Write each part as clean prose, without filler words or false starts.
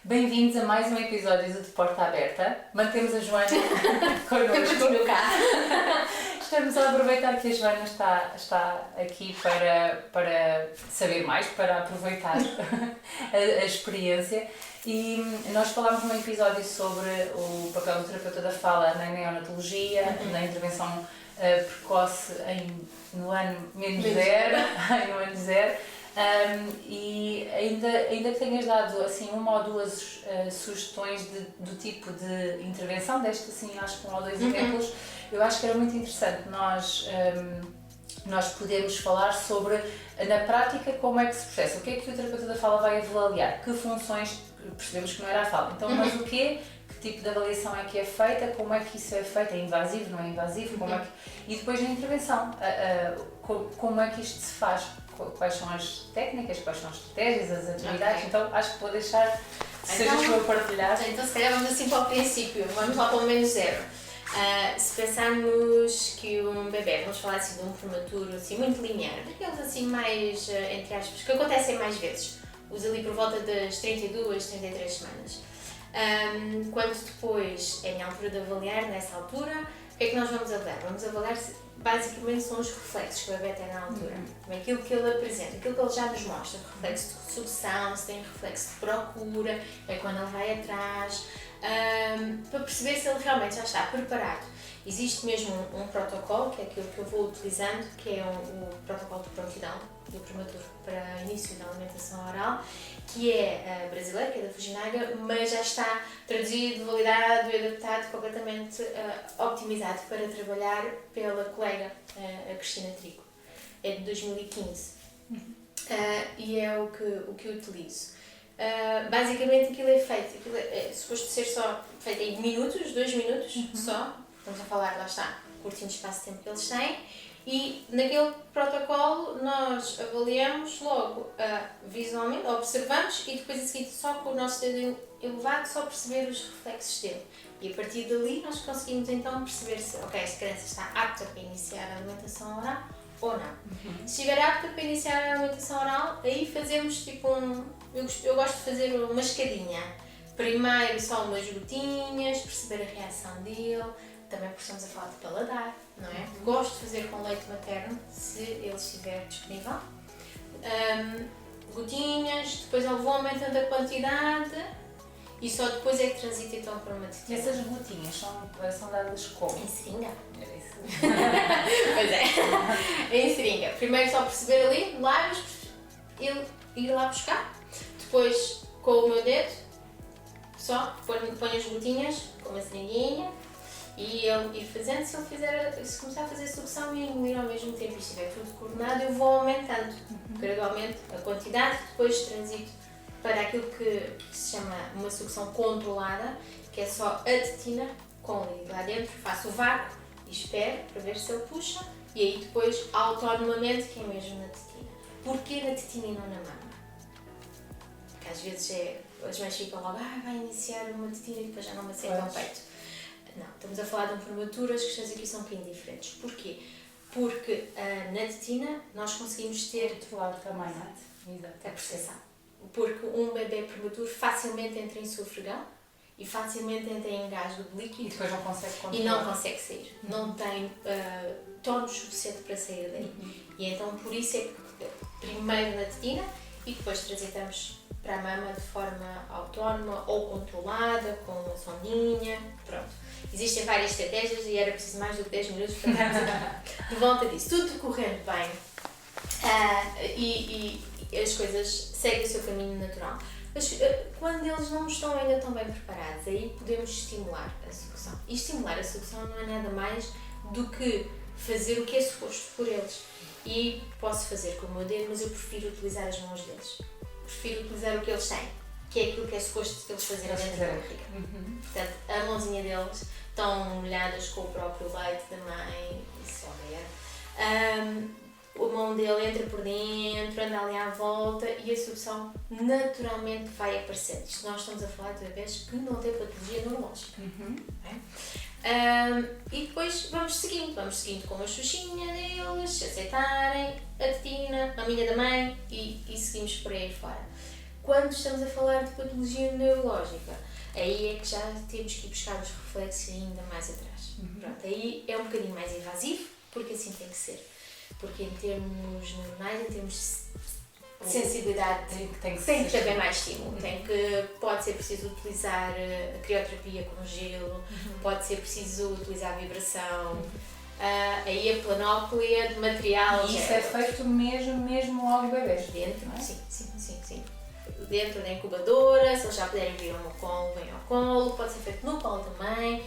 Bem-vindos a mais um episódio do De Porta Aberta. Mantemos a Joana connosco. Estamos a aproveitar que a Joana está aqui para saber mais, para aproveitar a experiência. E nós falámos num episódio sobre o papel do terapeuta da fala na neonatologia, na intervenção precoce no ano -0. E ainda que tenhas dado assim uma ou duas sugestões do tipo de intervenção, deste assim acho que um ou dois exemplos, eu acho que era muito interessante nós podemos falar sobre, na prática, como é que se processa, o que é que o terapeuta da fala vai avaliar, que funções, percebemos que não era a fala, então mas o quê? Que tipo de avaliação é que é feita, como é que isso é feito, é invasivo, não é invasivo, e depois na intervenção, como é que isto se faz, quais são as técnicas, quais são as estratégias, as atividades, então acho que vou deixar, seja para partilhar. Então se calhar vamos assim para o princípio, vamos lá para o -0. Se pensarmos que um bebê, vamos falar assim de um prematuro assim, muito linear, daqueles assim mais, entre aspas, que acontecem mais vezes, usa ali por volta das 32, 33 semanas. Quando depois é na altura de avaliar, nessa altura, o que é que nós vamos avaliar? Vamos avaliar, basicamente, são os reflexos que o bebê tem na altura. Aquilo que ele apresenta, aquilo que ele já nos mostra, reflexo de sucção, se tem reflexo de procura, é quando ele vai atrás, para perceber se ele realmente já está preparado. Existe mesmo um protocolo, que é aquilo que eu vou utilizando, que é o protocolo de prontidão do prematuro para início da alimentação oral, que é brasileiro, que é da Fujinaga, mas já está traduzido, validado e adaptado, completamente optimizado para trabalhar pela colega, a Cristina Trigo. É de 2015 e é o que eu utilizo. Basicamente aquilo é feito, é suposto ser só feito em minutos, 2 minutos só. Estamos a falar, lá está, curtinho espaço de tempo que eles têm, e naquele protocolo nós avaliamos logo visualmente, observamos e depois a seguir só com o nosso dedo elevado só perceber os reflexos dele. E a partir dali nós conseguimos então perceber se esta criança está apta para iniciar a alimentação oral ou não. Se estiver apta para iniciar a alimentação oral, aí fazemos tipo eu gosto de fazer uma escadinha. Primeiro só umas gotinhas, perceber a reação dele. Também porque estamos a falar de paladar, não é? Gosto de fazer com leite materno, se ele estiver disponível. Gotinhas, depois eu vou aumentando a quantidade e só depois é que transita então para uma tetina. E essas gotinhas são dadas como? Em seringa. Era isso. Pois é, em seringa. Primeiro só perceber ali, lábios, ele ir lá buscar. Depois com o meu dedo, só ponho as gotinhas com uma seringuinha. E ele ir fazendo, se começar a fazer sucção e engolir ao mesmo tempo e estiver tudo coordenado, eu vou aumentando gradualmente a quantidade, depois transito para aquilo que se chama uma sucção controlada, que é só a tetina com o líquido lá dentro, faço o vácuo e espero para ver se ele puxa e aí depois autonomamente, que é mesmo na tetina. Porquê na tetina e não na mama? Porque às vezes as mães ficam logo, vai iniciar uma tetina e depois já não me aceitam o peito. Não, estamos a falar de um prematuro, as questões aqui são um bocadinho diferentes. Porquê? Porque na tetina nós conseguimos ter também, a percepção. Porque um bebê prematuro facilmente entra em sufragão e facilmente entra em engasgo de líquido e depois não consegue controlar. E não consegue sair. Não tem tónus suficiente para sair daí. E então por isso é que primeiro na tetina e depois transitamos para a mama de forma autónoma ou controlada, com uma sondinha, pronto. Existem várias estratégias e era preciso mais do que 10 minutos para estarmos de volta disso. Tudo correndo bem e as coisas seguem o seu caminho natural. Mas quando eles não estão ainda tão bem preparados, aí podemos estimular a sucção. E estimular a sucção não é nada mais do que fazer o que é suposto por eles. E posso fazer com o meu dedo, mas eu prefiro utilizar as mãos deles. Prefiro utilizar o que eles têm, que é aquilo que é suposto eles fazerem dentro da barriga. Portanto, a mãozinha deles estão molhadas com o próprio leite da mãe, e se houver. A mão dele entra por dentro, anda ali à volta e a sucção naturalmente vai aparecer. Isto nós estamos a falar de bebês que não têm patologia neurológica. E depois vamos seguindo com a xuxinha deles, se aceitarem, a tetina, a maminha da mãe e seguimos por aí fora. quando estamos a falar de patologia neurológica, aí é que já temos que ir buscar os reflexos ainda mais atrás. Pronto, aí é um bocadinho mais invasivo, porque assim tem que ser. Porque em termos neuronais, em termos de sensibilidade, tem que haver mais estímulo. Pode ser preciso utilizar a crioterapia com gelo, pode ser preciso utilizar a vibração, aí a planóplia de material. E isso é feito mesmo ao bebê? Dentro, não é? Sim. Dentro da incubadora, se eles já puderem vir ao meu colo, vem ao colo, pode ser feito no colo também.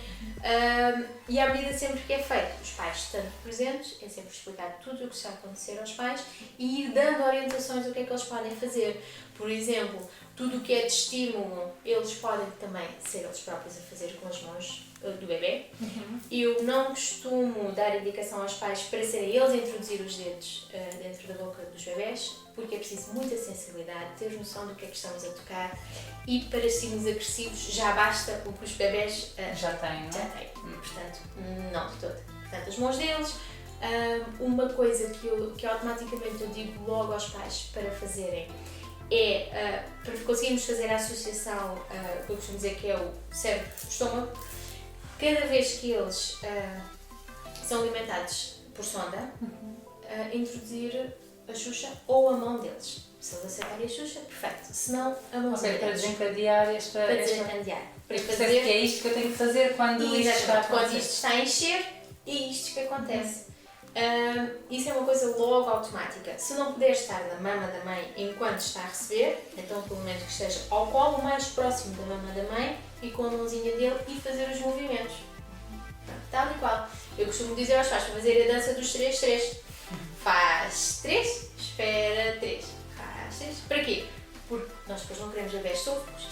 E à medida sempre que é feito, os pais estando presentes, é sempre explicar tudo o que está a acontecer aos pais e ir dando orientações do que é que eles podem fazer. Por exemplo, tudo o que é de estímulo, eles podem também ser eles próprios a fazer com as mãos do bebê. Eu não costumo dar indicação aos pais para serem eles a introduzir os dedos dentro da boca dos bebés, porque é preciso muita sensibilidade, ter noção do que é que estamos a tocar, e para estímulos agressivos já basta o que os bebés já têm, não é? Já têm. Portanto, não de todo. Portanto, as mãos deles. Uma coisa que automaticamente eu digo logo aos pais para fazerem é, para conseguirmos fazer a associação, que eu costumo dizer que é o cérebro-estômago, cada vez que eles são alimentados por sonda, introduzir a Xuxa ou a mão deles. Se eles aceitarem a Xuxa, perfeito. Se não, a mão deles. Para desencadear esta... Para desencadear. Para fazer que é isto que eu tenho que fazer quando isto está a acontecer. Quando isto está a encher, é isto que acontece. Isso é uma coisa logo automática. Se não puder estar na mama da mãe enquanto está a receber, então pelo menos que esteja ao colo mais próximo da mama da mãe e com a mãozinha dele e fazer os movimentos. Tal e qual. Eu costumo dizer aos pais para fazer a dança dos 3-3. Faz 3, espera 3. Faz 3. Para quê? Porque nós depois não queremos bebés sofros.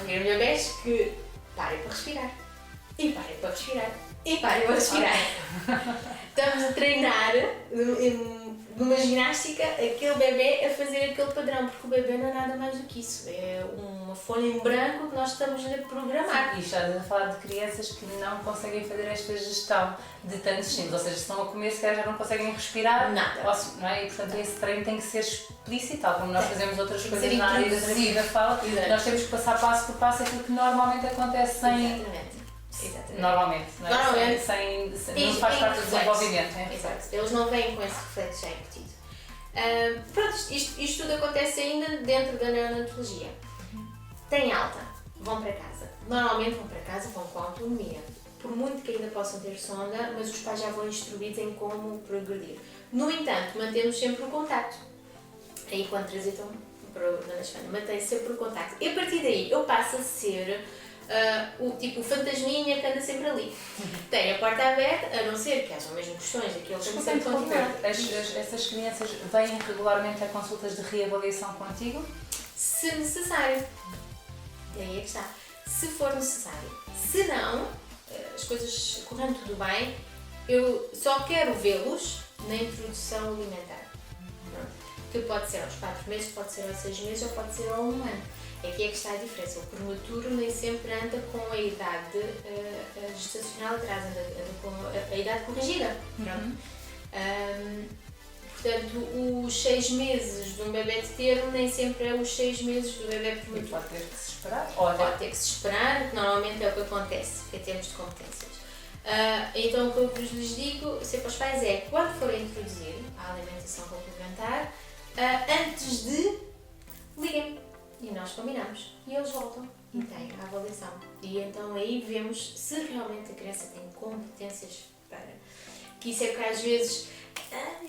Queremos bebés que parem para respirar. E parem para respirar. E parem para respirar. Estamos a treinar numa ginástica aquele bebê a fazer aquele padrão, porque o bebê não é nada mais do que isso. É uma folha em branco que nós estamos a programar. E estás a falar de crianças que não conseguem fazer esta gestão de tantos estímulos, ou seja, se estão a comer, se calhar já não conseguem respirar. Nada. Não é? E portanto esse treino tem que ser explícito, tal como nós fazemos outras coisas na área da terapia da fala, nós temos que passar passo por passo aquilo que normalmente acontece sem... Exatamente. Normalmente, não é? Normalmente. Não faz parte do desenvolvimento. É? Exato. Eles não vêm com esse reflexo já embutido. Pronto, isto tudo acontece ainda dentro da neonatologia. Tem alta, vão para casa. Normalmente vão para casa, vão com autonomia. Por muito que ainda possam ter sonda, mas os pais já vão instruídos em como progredir. No entanto, mantemos sempre o contacto. Aí quando transitam para o mantém sempre o contacto. E a partir daí eu passo a ser o fantasminha que anda sempre ali. Tem a porta aberta, a não ser que haja mesmo questões daqueles que sempre continuar. Essas crianças vêm regularmente a consultas de reavaliação contigo? Se necessário. Daí é que está. Se for necessário. Se não, as coisas correndo tudo bem, eu só quero vê-los na introdução alimentar. Que pode ser aos 4 meses, pode ser aos 6 meses ou pode ser ao 1 ano. Aqui é que está a diferença. O prematuro nem sempre anda com a idade gestacional atrás, anda com a idade corrigida. Portanto, os 6 meses de um bebê de termo nem sempre é os 6 meses do bebê prematuro. Pode ter que se esperar. Pode ter que se esperar, que normalmente é o que acontece, em termos de competências. Então, o que eu lhes digo sempre aos pais é, quando forem introduzir a alimentação complementar, antes de, liguem. E nós combinamos. E eles voltam e têm a avaliação. E então aí vemos se realmente a criança tem competências para. Que isso é que às vezes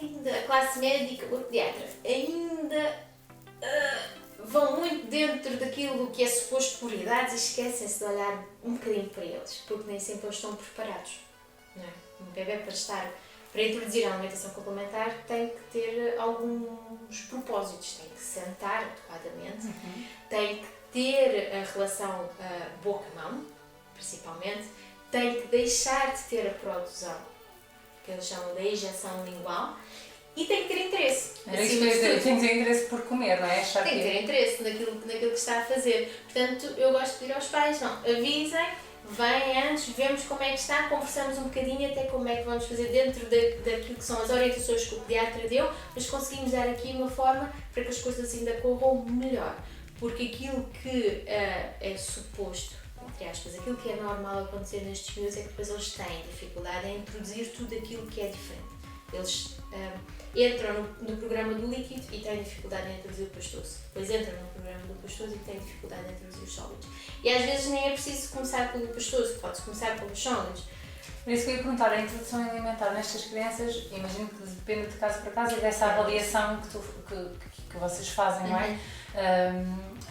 ainda a classe médica, o pediatra, ainda vão muito dentro daquilo que é suposto por idades e esquecem-se de olhar um bocadinho para eles, porque nem sempre eles estão preparados. Não é? Um bebê para introduzir a alimentação complementar tem que ter alguns propósitos, tem que sentar adequadamente, tem que ter a relação boca-mão, principalmente, tem que deixar de ter a protusão, que eles chamam de ejeção lingual, e tem que ter interesse. Era isso que eu ia dizer, tem que ter interesse por comer, não é? Tem que ter interesse naquilo que está a fazer. Portanto, eu gosto de pedir aos pais, não, avisem, vem antes, vemos como é que está, conversamos um bocadinho até como é que vamos fazer dentro daquilo que são as orientações que o pediatra deu, mas conseguimos dar aqui uma forma para que as coisas ainda corram melhor. Porque aquilo que é suposto, entre aspas, aquilo que é normal acontecer nestes miúdos é que depois eles têm dificuldade em introduzir tudo aquilo que é diferente. Eles entram no programa do líquido e têm dificuldade em introduzir o pastoso. Depois entram no programa do pastoso e têm dificuldade em introduzir os sólidos. E às vezes nem é preciso começar pelo pastoso, pode-se começar pelos sólidos. Por isso que eu ia perguntar, a introdução alimentar nestas crianças, imagino que depende de caso para caso e dessa avaliação que vocês fazem, não é?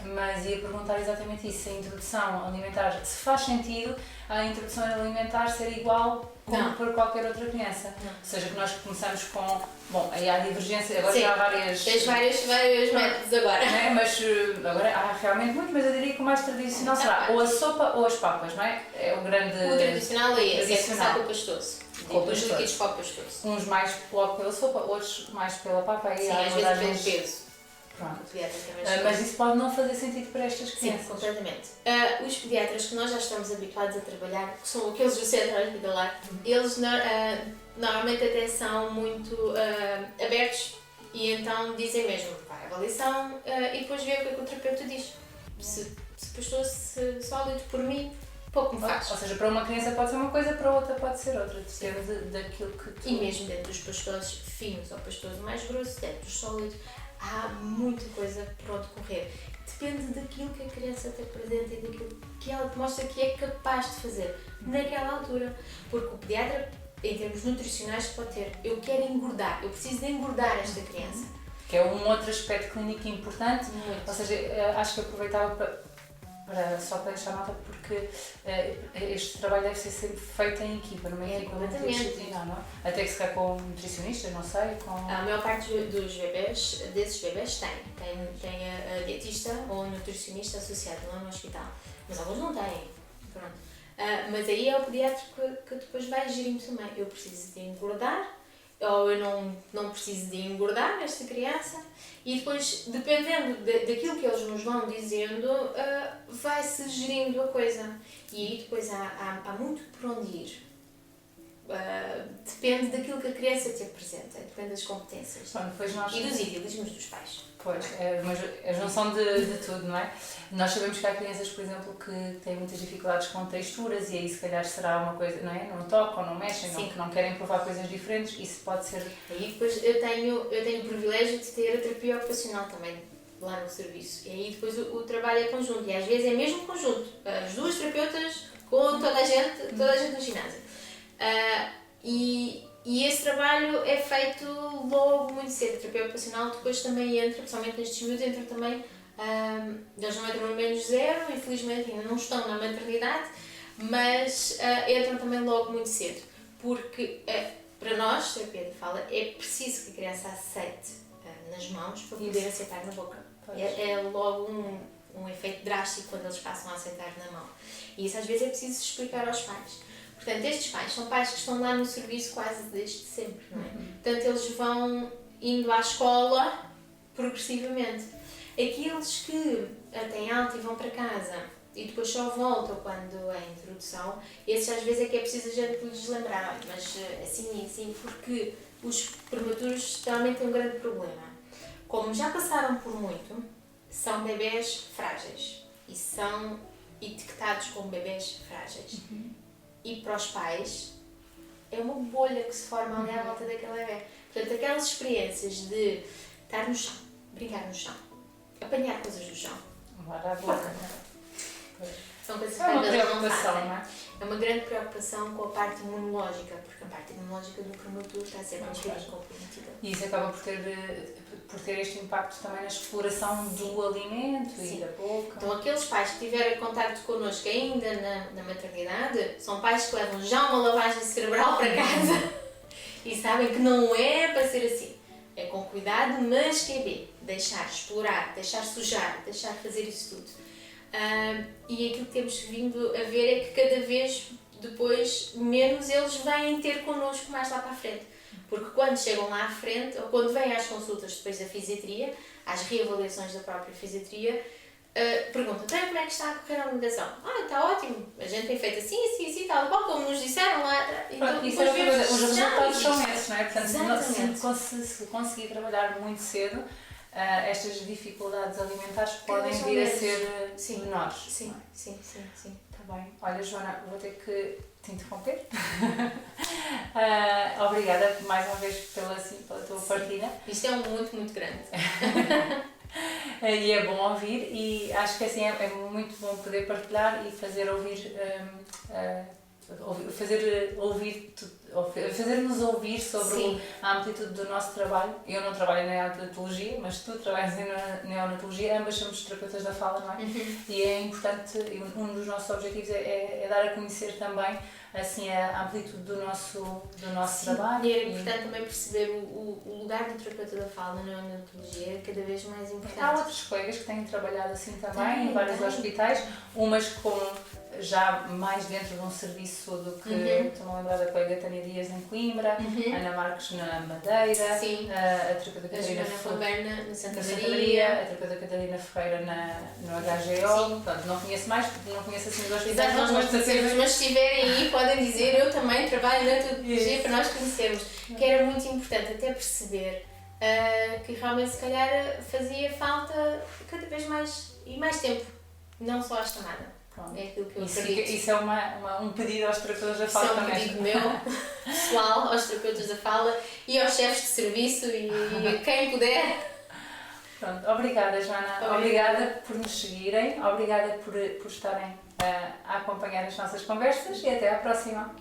Mas ia perguntar exatamente isso, se a introdução alimentar, se faz sentido a introdução alimentar ser igual como para qualquer outra criança. Ou seja, que nós começamos com, bom, aí há divergência, agora já há várias... Tens vários métodos agora. É, mas agora há realmente muito, mas eu diria que o mais tradicional será ou a sopa ou as papas, não é? É o grande... O tradicional é esse, é começar com o pastoso. Com os líquidos para o pastoso. Uns mais logo pela sopa, outros mais pela papa. Aí sim, há às vezes pelo peso. Pronto. Mas isso pode não fazer sentido para estas crianças? Sim, completamente. Os pediatras que nós já estamos habituados a trabalhar, que são aqueles do centro hospitalar, eles normalmente até são muito abertos e então dizem mesmo, vai à avaliação e depois vê o que o terapeuta diz. Se pastou-se sólido por mim, pouco me faz. Ou seja, para uma criança pode ser uma coisa, para outra pode ser outra, depende daquilo que tu... E mesmo dentro dos pastores finos ou pastores mais grossos, dentro dos sólidos, há muita coisa por onde correr. Depende daquilo que a criança te apresenta e daquilo que ela te mostra que é capaz de fazer naquela altura. Porque o pediatra, em termos nutricionais, pode ter, eu quero engordar, eu preciso de engordar esta criança. Que é um outro aspecto clínico importante. Muito. Ou seja, acho que aproveitava só para deixar nota, porque este trabalho deve ser sempre feito em equipa, numa equipa multidisciplinar, não é? Até que se calhar com nutricionistas, não sei, com... A maior parte dos bebés, desses bebés tem a dietista ou a nutricionista associada lá no hospital, mas alguns não têm, pronto. Mas aí é o pediatra que depois vai gerindo também, eu preciso de engordar, ou eu não preciso de engordar esta criança, e depois, dependendo daquilo que eles nos vão dizendo, vai-se gerindo a coisa. E aí depois há muito por onde ir. Depende daquilo que a criança te apresenta, depende das competências. Bom, depois nós... E dos idealismos dos pais. Pois, mas a junção de tudo, não é? Nós sabemos que há crianças, por exemplo, que têm muitas dificuldades com texturas e aí se calhar será uma coisa, não é? Não tocam, não mexem, não, que não querem provar coisas diferentes, isso pode ser... Aí depois eu tenho o privilégio de ter a terapia ocupacional também lá no serviço. E aí depois o trabalho é conjunto e às vezes é mesmo conjunto. As duas terapeutas com toda a gente no ginásio. E esse trabalho é feito logo muito cedo. A terapia ocupacional depois também entra, principalmente nestes miúdos, entra também, eles não entram no menos zero, infelizmente ainda não estão na maternidade, mas entram também logo muito cedo, porque para nós, terapia de fala, é preciso que a criança aceite nas mãos para poder aceitar na boca. É logo um efeito drástico quando eles passam a aceitar na mão. E isso às vezes é preciso explicar aos pais. Portanto, estes pais são pais que estão lá no serviço quase desde sempre, não é? Portanto, eles vão indo à escola progressivamente. Aqueles que têm alta e vão para casa e depois só voltam quando é a introdução, esses às vezes é que é preciso a gente lhes lembrar, olha, mas assim e assim, porque os prematuros realmente têm um grande problema. Como já passaram por muito, são bebés frágeis e são etiquetados como bebés frágeis. E para os pais, é uma bolha que se forma ali à volta daquele bebê. Portanto, aquelas experiências de estar no chão, brincar no chão, apanhar coisas do chão. Agora a boca, São coisas que é uma eles não preocupação, fazem. não é? É uma grande preocupação com a parte imunológica, porque a parte imunológica do prematuro está a ser transferida comprometida. E isso acaba por ter este impacto também na exploração do alimento e da boca. Então, aqueles pais que tiverem contacto connosco ainda na maternidade, são pais que levam já uma lavagem cerebral para casa e sabem que não é para ser assim. É com cuidado, mas que é bem. Deixar explorar, deixar sujar, deixar fazer isso tudo. E aquilo que temos vindo a ver é que cada vez depois menos eles vêm ter connosco mais lá para a frente. Porque quando chegam lá à frente, ou quando vêm às consultas depois da fisiatria, às reavaliações da própria fisiatria, pergunta, então como é que está a correr a alimentação? Está ótimo, a gente tem feito assim, assim, assim, tal, bom, como nos disseram lá. Então, Isso é outra coisa, os resultados são existe. esses, não é? Portanto, Exatamente. se conseguir trabalhar muito cedo, estas dificuldades alimentares Cada podem vez são vir a menos. ser Sim. menores. Sim, Não é? sim, sim, sim. Tá bem. Olha, Joana, vou ter que te interromper. Obrigada mais uma vez pela tua partilha. Isto é um muito, muito grande. E é bom ouvir e acho que assim é muito bom poder partilhar e fazer ouvir, fazer-nos ouvir sobre a amplitude do nosso trabalho. Eu não trabalho em neonatologia, mas tu trabalhas em neonatologia, ambas somos terapeutas da fala, não é? E é importante, um dos nossos objetivos é dar a conhecer também assim, a amplitude do nosso trabalho. E é importante também perceber o lugar do terapeuta da fala na neonatologia, cada vez mais importante. Há outros colegas que têm trabalhado assim também em vários hospitais, umas com já mais dentro de um serviço do que, estou-me a lembrar da colega Tânia Dias em Coimbra, Ana Marques na Madeira, a terapeuta Catarina Ferreira na Santa Maria, a terapeuta Catarina Ferreira no HGO. Portanto, não conheço mais, porque não conheço assim os hospitais. Exato, mas se estiverem aí podem dizer, eu também trabalho na neonatologia para nós conhecermos, que era muito importante até perceber que realmente se calhar fazia falta cada vez mais e mais tempo, não só a chamada. Pronto. É aquilo que eu acredito. Isso é um pedido aos terapeutas da fala também. Isso é um pedido meu, pessoal, aos terapeutas da fala e aos chefes de serviço e quem puder. Pronto, obrigada, Joana. Obrigada por nos seguirem, obrigada por estarem a acompanhar as nossas conversas e até à próxima.